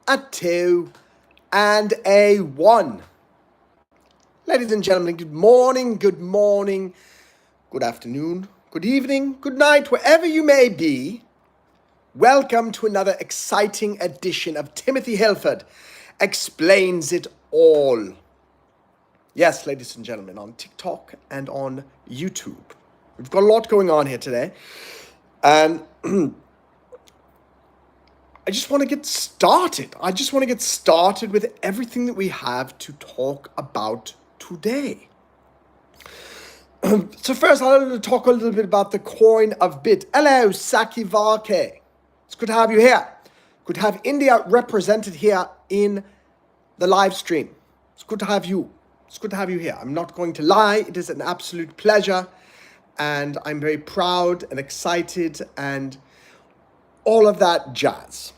a 2, and a 1. Ladies and gentlemen, good morning, good afternoon, good evening, good night, wherever you may be. Welcome to another exciting edition of Timothy Hillford Explains It All. Yes, ladies and gentlemen, on TikTok and on YouTube. We've got a lot going on here today. And I just want to get started. With everything that we have to talk about today. So first, I'll talk a little bit about the coin of bit. Hello, Saki Varke. It's good to have you here. Good to have India represented here in the live stream. It's good to have you. It's good to have you here. I'm not going to lie. It is an absolute pleasure. And I'm very proud and excited and all of that jazz.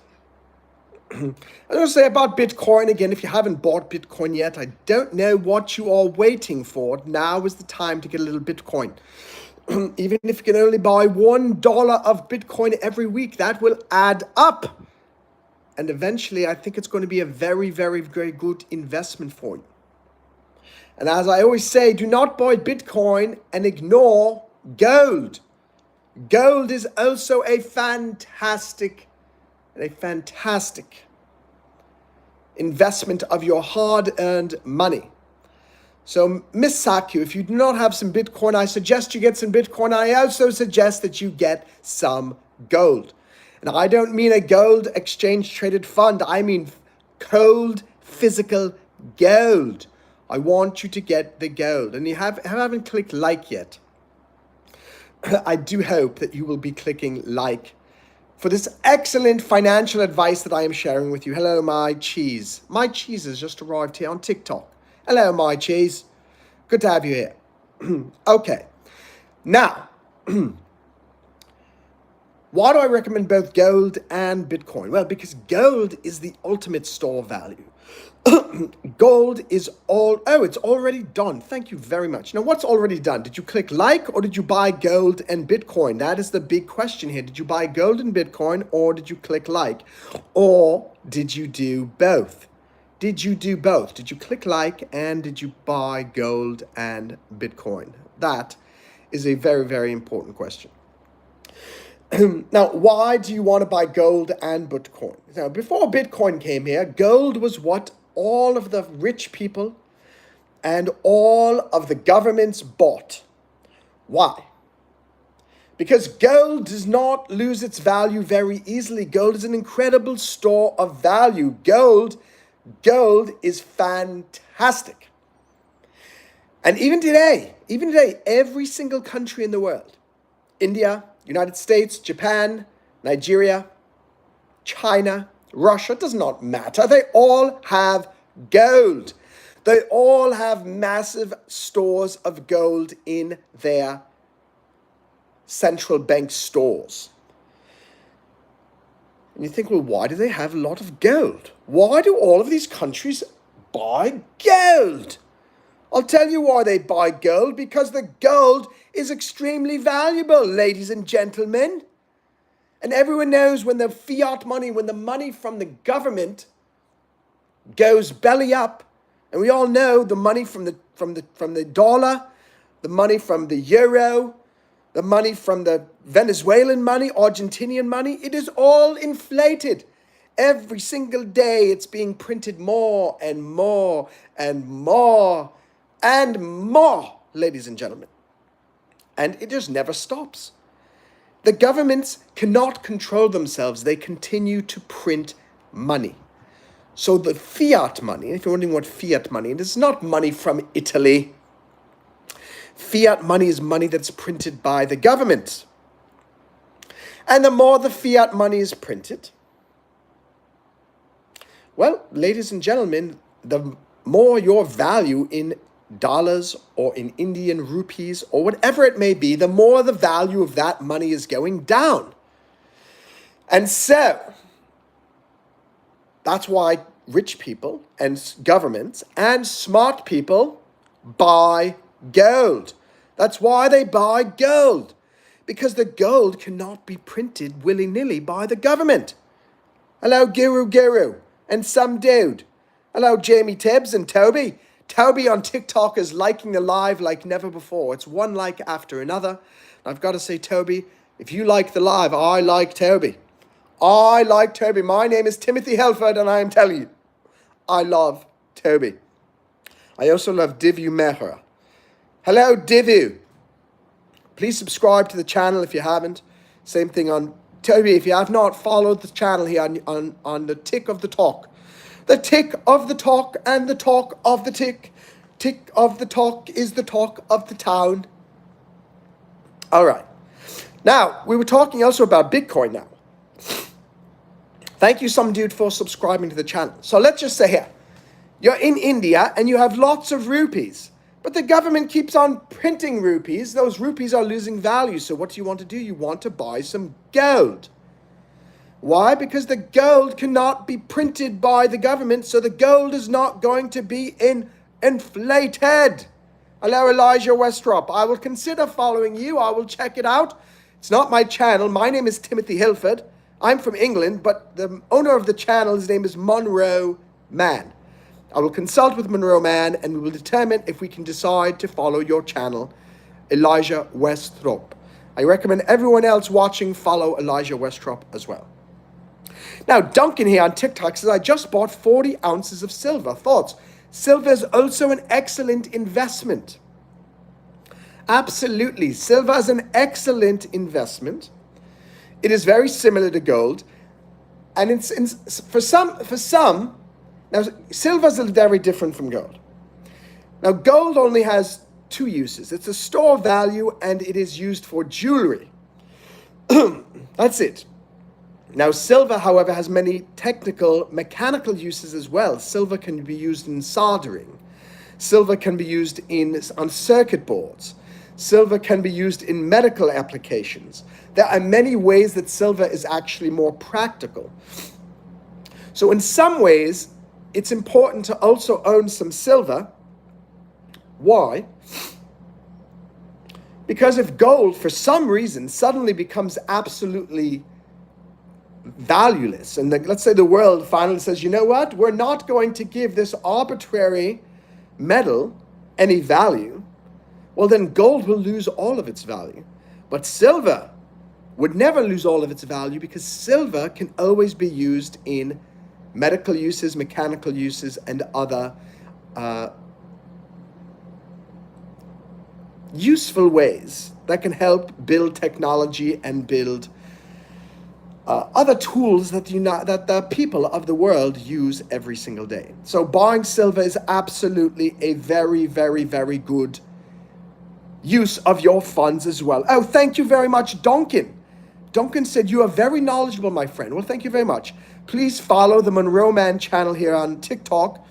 I'm going to say about Bitcoin again, if you haven't bought Bitcoin yet, I don't know what you are waiting for. Now is the time to get a little Bitcoin. Even if you can only buy $1 of Bitcoin every week, that will add up. And eventually, I think it's going to be a very, very, very good investment for you. And as I always say, do not buy Bitcoin and ignore gold. Gold is also a fantastic investment of your hard-earned money. So, Miss Saku, if you do not have some Bitcoin, I suggest you get some Bitcoin. I also suggest that you get some gold. And I don't mean a gold exchange-traded fund. I mean cold, physical gold. I want you to get the gold. And you haven't clicked like yet. I do hope that you will be clicking like for this excellent financial advice that I am sharing with you. Hello, my cheese. My cheese has just arrived here on TikTok. Hello, my cheese. Good to have you here. Okay. Now, why do I recommend both gold and Bitcoin? Well, because gold is the ultimate store of value. Gold is it's already done. Thank you very much. Now, what's already done? Did you click like or did you buy gold and Bitcoin? That is the big question here. Did you buy gold and Bitcoin or did you click like? Or did you do both? Did you click like and did you buy gold and Bitcoin? That is a very, very important question. Now, why do you want to buy gold and Bitcoin? Now, before Bitcoin came here, gold was what all of the rich people and all of the governments bought. Why? Because gold does not lose its value very easily. Gold is an incredible store of value. Gold is fantastic. And even today, every single country in the world, India, United States, Japan, Nigeria, China, Russia, does not matter. They all have gold. They all have massive stores of gold in their central bank stores. And you think, well, why do they have a lot of gold? Why do all of these countries buy gold? I'll tell you why they buy gold, because the gold is extremely valuable, ladies and gentlemen. And everyone knows when the fiat money, when the money from the government goes belly up, and we all know the money from the dollar, the money from the euro, the money from the Venezuelan money, Argentinian money, it is all inflated. Every single day it's being printed more and more and more and more, ladies and gentlemen. And it just never stops. The governments cannot control themselves. They continue to print money. So the fiat money, if you're wondering what fiat money, it is not money from Italy. Fiat money is money that's printed by the government. And the more the fiat money is printed, well, ladies and gentlemen, the more your value in dollars or in Indian rupees or whatever it may be, the more the value of that money is going down. And so, that's why rich people and governments and smart people buy gold. That's why they buy gold. Because the gold cannot be printed willy-nilly by the government. Hello, Guru. and some dude. Hello, Jamie Tibbs and Toby. Toby on TikTok is liking the live like never before. It's one like after another. I've got to say, Toby, if you like the live, I like Toby. I like Toby. My name is Timothy Hillford, and I am telling you, I love Toby. I also love Divu Mehra. Hello, Divu. Please subscribe to the channel if you haven't. Same thing on Toby. If you have not followed the channel here on the tick of the talk. The tick of the talk and the talk of the tick. Tick of the talk is the talk of the town. All right. Now, we were talking also about Bitcoin now. Thank you, some dude, for subscribing to the channel. So let's just say here, you're in India and you have lots of rupees, but the government keeps on printing rupees. Those rupees are losing value. So what do you want to do? You want to buy some gold. Why? Because the gold cannot be printed by the government, so the gold is not going to be inflated. Hello, Elijah Westrop. I will consider following you. I will check it out. It's not my channel. My name is Timothy Hillford. I'm from England, but the owner of the channel, his name is Monroe Mann. I will consult with Monroe Mann, and we will determine if we can decide to follow your channel, Elijah Westrop. I recommend everyone else watching follow Elijah Westrop as well. Now, Duncan here on TikTok says, I just bought 40 ounces of silver. Thoughts? Silver is also an excellent investment. Absolutely. Silver is an excellent investment. It is very similar to gold. And for some, now silver is very different from gold. Now, gold only has two uses. It's a store of value and it is used for jewelry. That's it. Now, silver, however, has many technical, mechanical uses as well. Silver can be used in soldering. Silver can be used on circuit boards. Silver can be used in medical applications. There are many ways that silver is actually more practical. So in some ways, it's important to also own some silver. Why? Because if gold, for some reason, suddenly becomes absolutely valueless, and let's say the world finally says, you know what, we're not going to give this arbitrary metal any value, well, then gold will lose all of its value. But silver would never lose all of its value because silver can always be used in medical uses, mechanical uses, and other useful ways that can help build technology and build other tools that the people of the world use every single day. So buying silver is absolutely a very, very, very good use of your funds as well. Oh, thank you very much, Duncan. Duncan said, you are very knowledgeable, my friend. Well, thank you very much. Please follow the Monroe Mann channel here on TikTok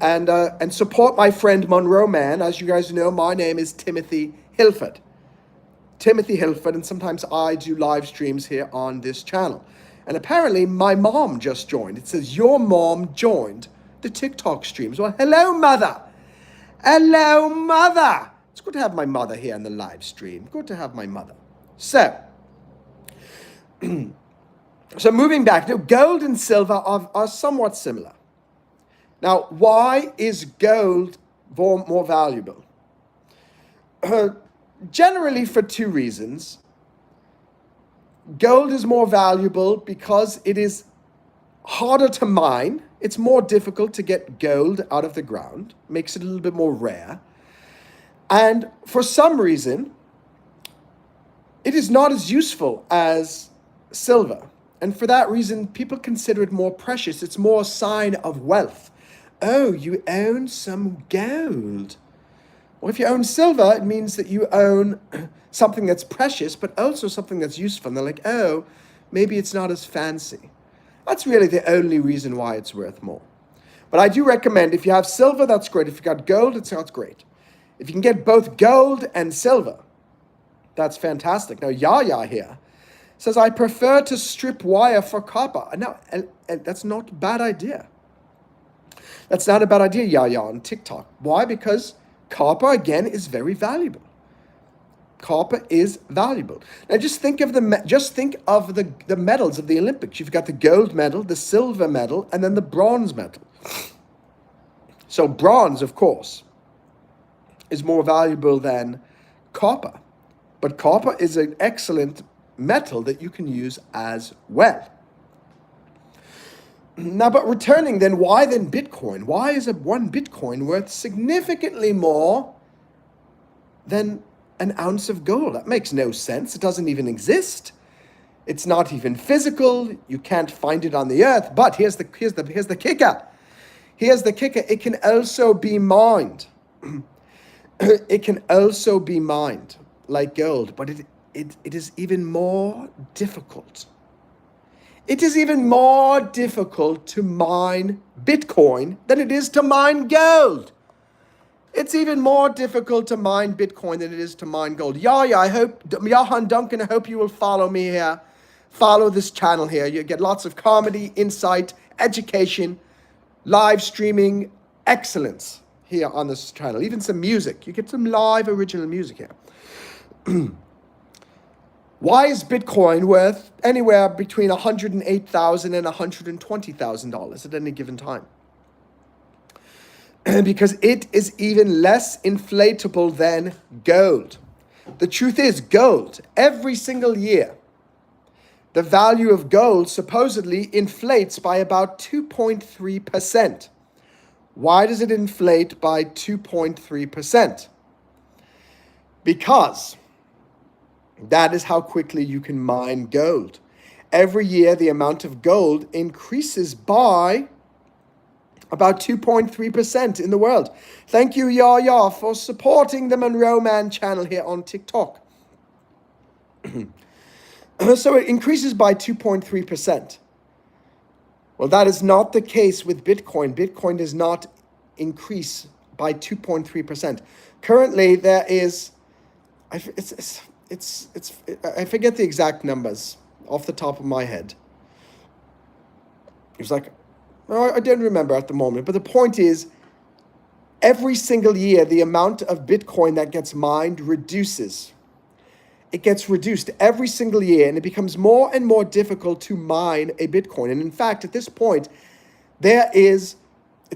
and support my friend Monroe Mann. As you guys know, my name is Timothy Hillford. Timothy Hillford, and sometimes I do live streams here on this channel. And apparently my mom just joined. It says your mom joined the TikTok streams. Well, hello, mother. Hello, mother. It's good to have my mother here on the live stream. Good to have my mother. So moving back, now gold and silver are somewhat similar. Now, why is gold more valuable? Generally for two reasons. Gold is more valuable because it is harder to mine. It's more difficult to get gold out of the ground. Makes it a little bit more rare. And for some reason, it is not as useful as silver. And for that reason, people consider it more precious. It's more a sign of wealth. Oh, you own some gold. Well, if you own silver, it means that you own something that's precious, but also something that's useful. And they're like, oh, maybe it's not as fancy. That's really the only reason why it's worth more. But I do recommend, if you have silver, that's great. If you got gold, that's great. If you can get both gold and silver, that's fantastic. Now, Yaya here says, I prefer to strip wire for copper. Now, and that's not a bad idea. That's not a bad idea, Yaya, on TikTok. Why? Because copper, again, is very valuable. Copper is valuable. Now just think of the medals of the Olympics. You've got the gold medal, the silver medal, and then the bronze medal. So bronze, of course, is more valuable than copper. But copper is an excellent metal that you can use as well. Now, but returning then, why then Bitcoin? Why is one Bitcoin worth significantly more than an ounce of gold? That makes no sense. It doesn't even exist. It's not even physical. You can't find it on the earth. But here's the kicker. Here's the kicker. It can also be mined. It can also be mined like gold, but it is even more difficult. It is even more difficult to mine Bitcoin than it is to mine gold. It's even more difficult to mine Bitcoin than it is to mine gold. I hope, Johan Duncan, I hope you will follow me here. Follow this channel here. You get lots of comedy, insight, education, live streaming, excellence here on this channel. Even some music. You get some live original music here. Why is Bitcoin worth anywhere between $108,000 and $120,000 at any given time? Because it is even less inflatable than gold. The truth is, gold, every single year, the value of gold supposedly inflates by about 2.3%. Why does it inflate by 2.3%? Because that is how quickly you can mine gold. Every year, the amount of gold increases by about 2.3% in the world. Thank you, Yaya, for supporting the Monroe Mann channel here on TikTok. So it increases by 2.3%. Well, that is not the case with Bitcoin. Bitcoin does not increase by 2.3%. Currently, there is, I forget the exact numbers off the top of my head. It was like, I don't remember at the moment, but the point is, every single year, the amount of Bitcoin that gets mined reduces. It gets reduced every single year, and it becomes more and more difficult to mine a Bitcoin. And in fact, at this point, it's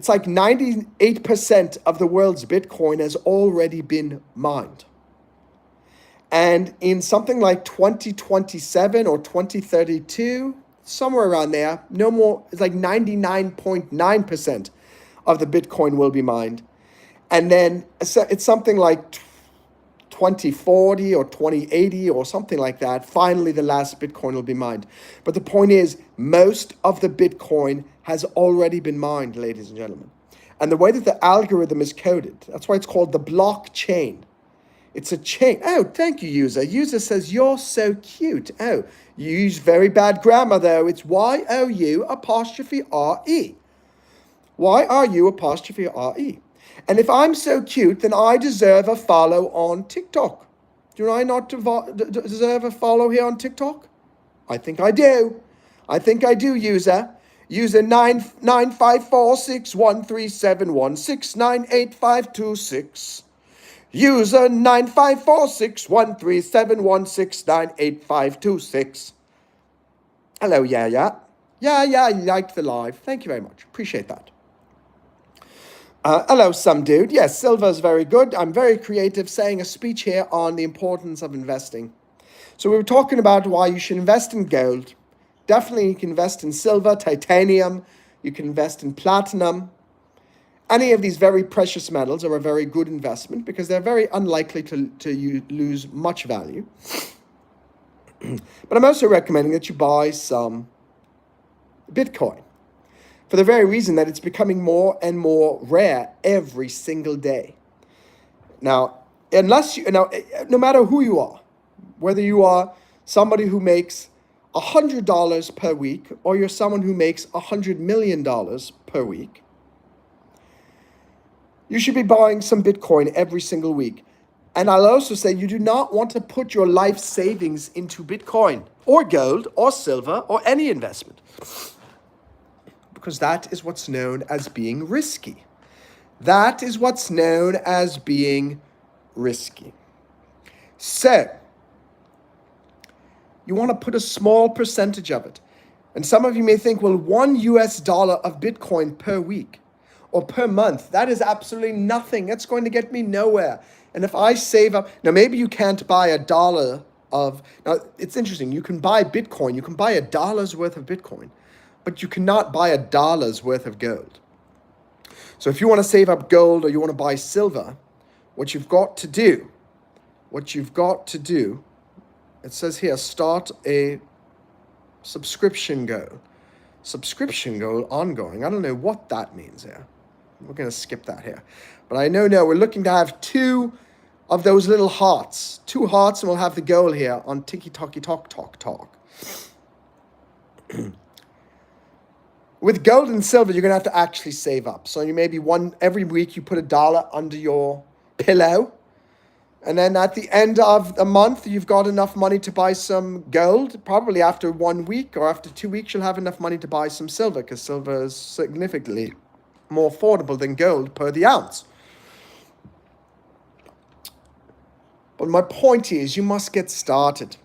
like 98% of the world's Bitcoin has already been mined. And in something like 2027 or 2032, somewhere around there, no more, it's like 99.9% of the Bitcoin will be mined. And then it's something like 2040 or 2080 or something like that. Finally, the last Bitcoin will be mined. But the point is, most of the Bitcoin has already been mined, ladies and gentlemen. And the way that the algorithm is coded, that's why it's called the blockchain. It's a chain. Oh, thank you, user. User says, you're so cute. Oh, you use very bad grammar, though. It's Y-O-U apostrophe R-E. Y-R-U apostrophe R-E. And if I'm so cute, then I deserve a follow on TikTok. Do I not deserve a follow here on TikTok? I think I do. I think I do, user. User 954613716985226. User 954613716985226. Hello, yeah. Yeah, you liked the live. Thank you very much. Appreciate that. Hello, some dude. Yes, silver's very good. I'm very creative, saying a speech here on the importance of investing. So we were talking about why you should invest in gold. Definitely you can invest in silver, titanium. You can invest in platinum. Any of these very precious metals are a very good investment because they're very unlikely to lose much value. But I'm also recommending that you buy some Bitcoin for the very reason that it's becoming more and more rare every single day. Now, no matter who you are, whether you are somebody who makes $100 per week or you're someone who makes $100 million per week, you should be buying some Bitcoin every single week. And I'll also say you do not want to put your life savings into Bitcoin or gold or silver or any investment, because that is what's known as being risky. That is what's known as being risky. So, you want to put a small percentage of it. And some of you may think, well, $1 of Bitcoin per week or per month, that is absolutely nothing. That's going to get me nowhere. And if I save up, now maybe you can't buy $1 of, now it's interesting, you can buy Bitcoin, you can buy $1's worth of Bitcoin, but you cannot buy $1's worth of gold. So if you want to save up gold or you want to buy silver, what you've got to do, it says here, start a subscription goal. Subscription goal ongoing. I don't know what that means here. We're going to skip that here. But I know now we're looking to have 2 of those little hearts. 2 hearts, and we'll have the goal here on Tiki-Talky Talk Talk Talk. With gold and silver, you're going to have to actually save up. So you maybe every week you put $1 under your pillow. And then at the end of the month, you've got enough money to buy some gold. Probably after 1 week or after 2 weeks, you'll have enough money to buy some silver, because silver is significantly more affordable than gold per the ounce. But my point is, you must get started.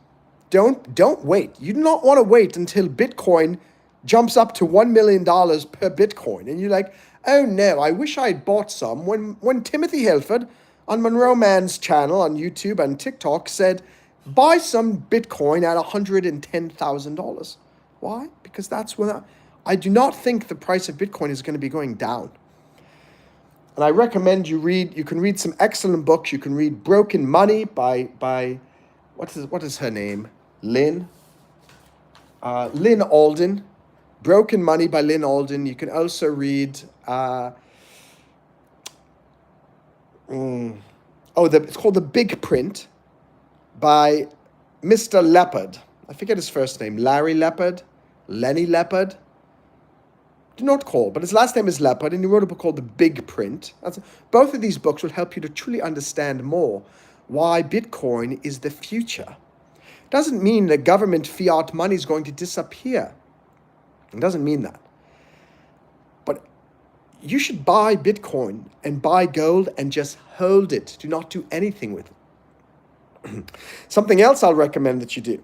Don't wait. You do not want to wait until Bitcoin jumps up to $1 million per Bitcoin. And you're like, oh no, I wish I had bought some. When Timothy Hillford on Monroe Mann's channel on YouTube and TikTok said, buy some Bitcoin at $110,000. Why? Because that's when I do not think the price of Bitcoin is going to be going down. And I recommend you can read some excellent books. You can read Broken Money by what is her name? Lynn Alden. Broken Money by Lynn Alden. You can also read it's called The Big Print by Mr. Leopard. I forget his first name. Larry Leopard? Lenny Leopard? Do not call, but his last name is Leopard, and he wrote a book called The Big Print. Both of these books will help you to truly understand more why Bitcoin is the future. It doesn't mean that government fiat money is going to disappear. It doesn't mean that. But you should buy Bitcoin and buy gold and just hold it. Do not do anything with it. Something else I'll recommend that you do.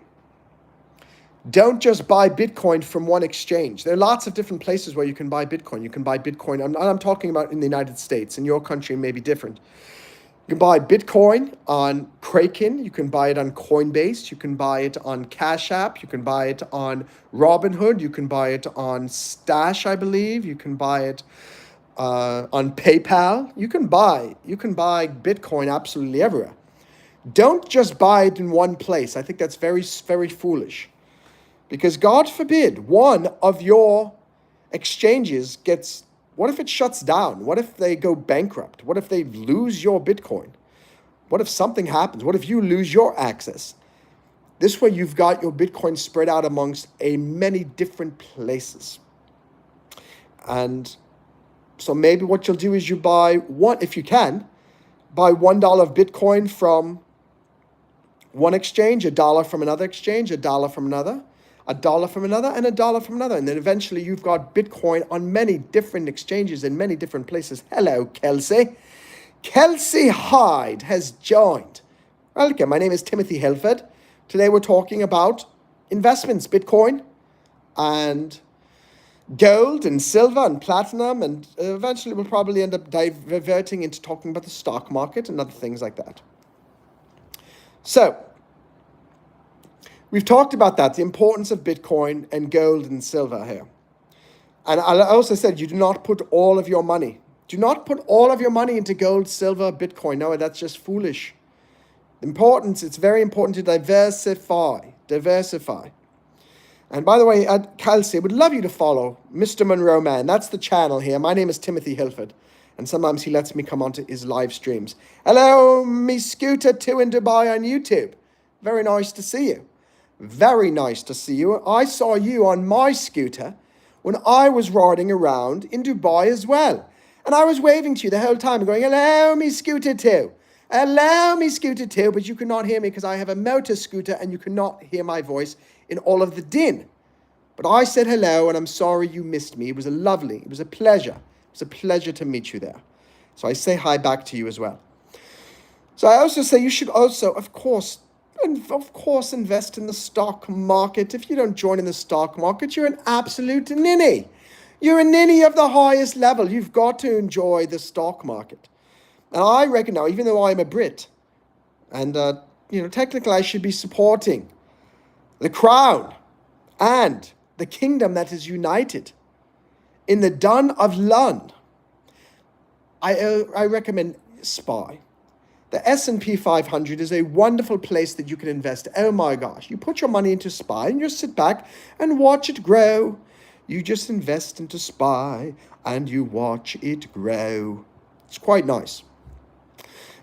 Don't just buy Bitcoin from one exchange. There are lots of different places where you can buy Bitcoin. You can buy Bitcoin, I'm talking about in the United States. In your country, it may be different. You can buy Bitcoin on Kraken. You can buy it on Coinbase. You can buy it on Cash App. You can buy it on Robinhood. You can buy it on Stash, I believe. You can buy it on PayPal. You can buy Bitcoin absolutely everywhere. Don't just buy it in one place. I think that's very, very foolish. Because God forbid one of your exchanges what if it shuts down? What if they go bankrupt? What if they lose your Bitcoin? What if something happens? What if you lose your access? This way you've got your Bitcoin spread out amongst many different places. And so maybe what you'll do is you buy if you can, buy $1 of Bitcoin from one exchange, $1 from another exchange, $1 from another, $1 from another, and $1 from another. And then eventually you've got Bitcoin on many different exchanges in many different places. Hello, Kelsey. Kelsey Hyde has joined. Welcome. My name is Timothy Hillford. Today we're talking about investments, Bitcoin and gold and silver and platinum. And eventually we'll probably end up diverting into talking about the stock market and other things like that. So, we've talked about that, the importance of Bitcoin and gold and silver here. And I also said you do not put all of your money. Do not put all of your money into gold, silver, Bitcoin. No, that's just foolish. It's very important to diversify. And by the way, Kelsey, I would love you to follow Mr. Monroe Mann. That's the channel here. My name is Timothy Hillford. And sometimes he lets me come onto his live streams. Hello, me Scooter 2 in Dubai on YouTube. Very nice to see you. Very nice to see you. I saw you on my scooter when I was riding around in Dubai as well. And I was waving to you the whole time going, hello, me Scooter 2. Hello, me Scooter 2. But you could not hear me because I have a motor scooter and you could not hear my voice in all of the din. But I said hello and I'm sorry you missed me. It was a pleasure. It was a pleasure to meet you there. So I say hi back to you as well. So I also say you should also, of course, invest in the stock market. If you don't join in the stock market, you're an absolute ninny. You're a ninny of the highest level. You've got to enjoy the stock market. And I reckon now, even though I'm a Brit, and technically I should be supporting the crown and the kingdom that is united in the Dun of Lun, I recommend SPY. The S&P 500 is a wonderful place that you can invest. Oh my gosh, you put your money into SPY and you sit back and watch it grow. You just invest into SPY and you watch it grow. It's quite nice.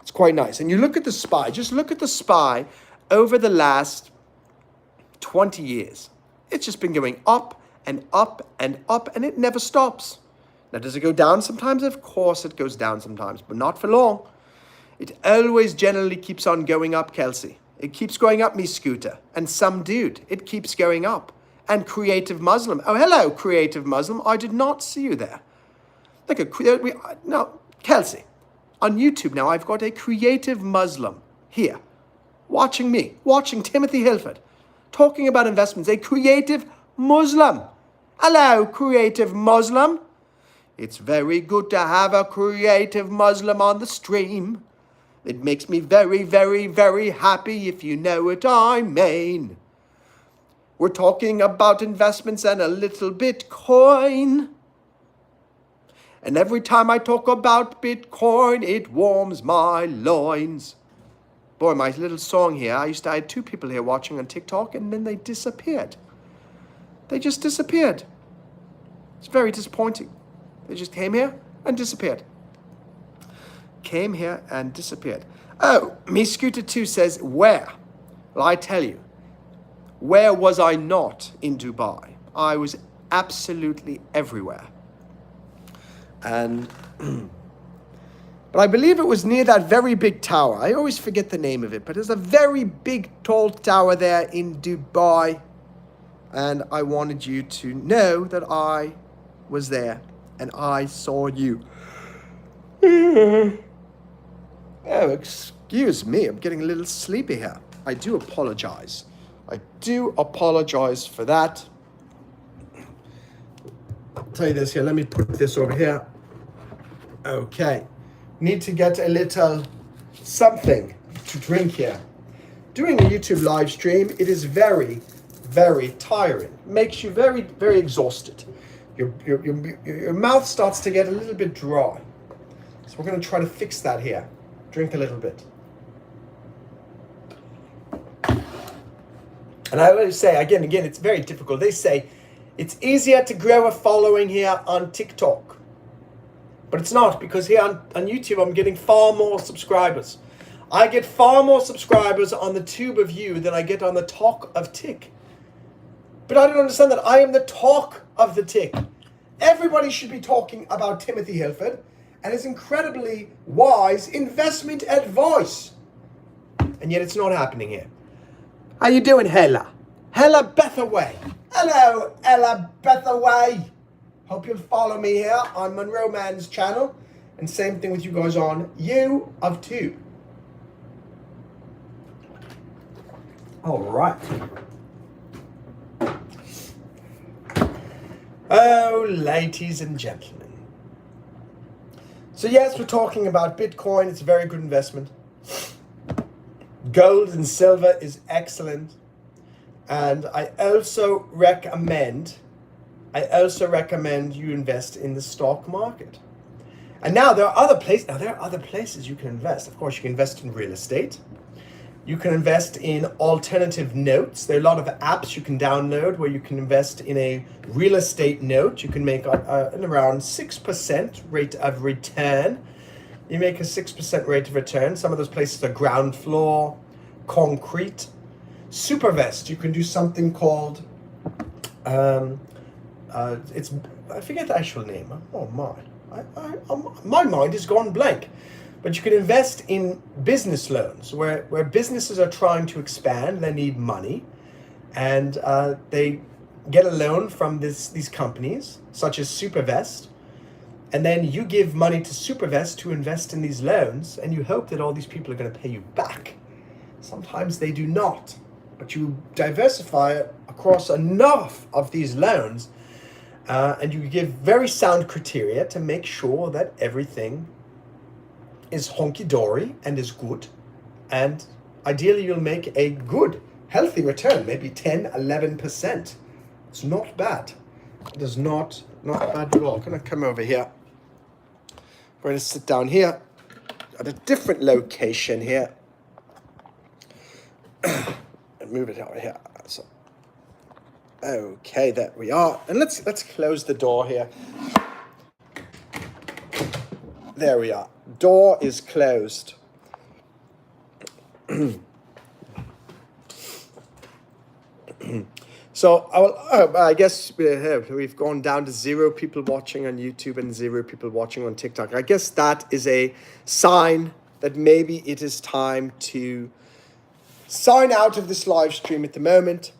It's quite nice. And you look at the SPY, just look at the SPY over the last 20 years. It's just been going up and up and up, and it never stops. Now, does it go down sometimes? Of course it goes down sometimes, but not for long. It always generally keeps on going up, Kelsey. It keeps going up, me scooter. And some dude, it keeps going up. And Creative Muslim. Oh, hello, Creative Muslim. I did not see you there. No, Kelsey. On YouTube now, I've got a Creative Muslim here. Watching me. Watching Timothy Hillford. Talking about investments. A Creative Muslim. Hello, Creative Muslim. It's very good to have a Creative Muslim on the stream. It makes me very, very, very happy, if you know what I mean. We're talking about investments and a little Bitcoin. And every time I talk about Bitcoin, it warms my loins. Boy, my little song here, I had 2 people here watching on TikTok, and then they disappeared. They just disappeared. It's very disappointing. They just came here and disappeared. Came here and disappeared. Oh, me Scooter 2 says, where? Well, I tell you, where was I not in Dubai? I was absolutely everywhere. And, but I believe it was near that very big tower. I always forget the name of it, but there's a very big, tall tower there in Dubai. And I wanted you to know that I was there and I saw you. Oh, excuse me. I'm getting a little sleepy here. I do apologize. I do apologize for that. I'll tell you this here. Let me put this over here. Okay. Need to get a little something to drink here. Doing a YouTube live stream, it is very, very tiring. Makes you very, very exhausted. Your mouth starts to get a little bit dry. So we're going to try to fix that here. Drink a little bit. And I always say, again, it's very difficult. They say it's easier to grow a following here on TikTok. But it's not, because here on YouTube, I'm getting far more subscribers. I get far more subscribers on the tube of you than I get on the talk of Tik. But I don't understand that. I am the talk of the Tik. Everybody should be talking about Timothy Hillford and his incredibly wise investment advice. And yet it's not happening here. How you doing, Hella? Hella Bethaway. Hello, Ella Bethaway. Hope you'll follow me here on Monroe Mann's channel. And same thing with you guys on U of 2. All right. Oh, ladies and gentlemen. So yes, we're talking about Bitcoin. It's a very good investment. Gold and silver is excellent. And I also recommend you invest in the stock market. And now there are other places you can invest. Of course, you can invest in real estate. You can invest in alternative notes. There are a lot of apps you can download where you can invest in a real estate note. You can make an around 6% rate of return. You make a 6% rate of return. Some of those places are ground floor, concrete. Supervest, you can do something called, I forget the actual name. Oh my, my mind has gone blank. But you can invest in business loans where businesses are trying to expand, they need money, and they get a loan from these companies, such as Supervest, And then you give money to Supervest to invest in these loans, and you hope that all these people are going to pay you back. Sometimes they do not, but you diversify across enough of these loans, and you give very sound criteria to make sure that everything is honky-dory and is good. And ideally, you'll make a good, healthy return, maybe 10, 11%. It's not bad. It is not bad at all. I'm going to come over here. We're going to sit down here at a different location here. And move it over here. So, okay, there we are. And let's close the door here. There we are. Door is closed. So I guess we've gone down to 0 people watching on YouTube and 0 people watching on TikTok. I guess that is a sign that maybe it is time to sign out of this live stream at the moment.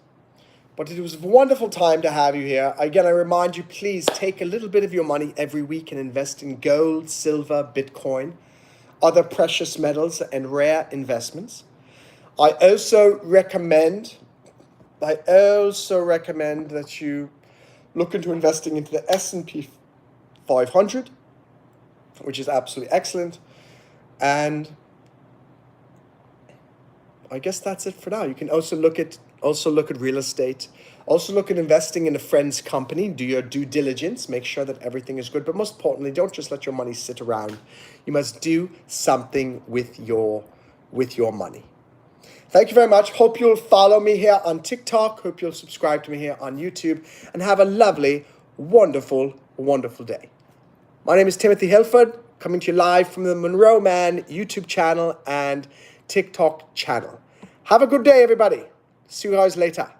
But it was a wonderful time to have you here. Again, I remind you, please take a little bit of your money every week and invest in gold, silver, Bitcoin, other precious metals, and rare investments. I also recommend that you look into investing into the S&P 500, which is absolutely excellent. And I guess that's it for now. You can also look at real estate. Also look at investing in a friend's company. Do your due diligence. Make sure that everything is good. But most importantly, don't just let your money sit around. You must do something with your money. Thank you very much. Hope you'll follow me here on TikTok. Hope you'll subscribe to me here on YouTube. And have a lovely, wonderful, wonderful day. My name is Timothy Hillford, coming to you live from the Monroe Mann YouTube channel and TikTok channel. Have a good day, everybody. See you guys later.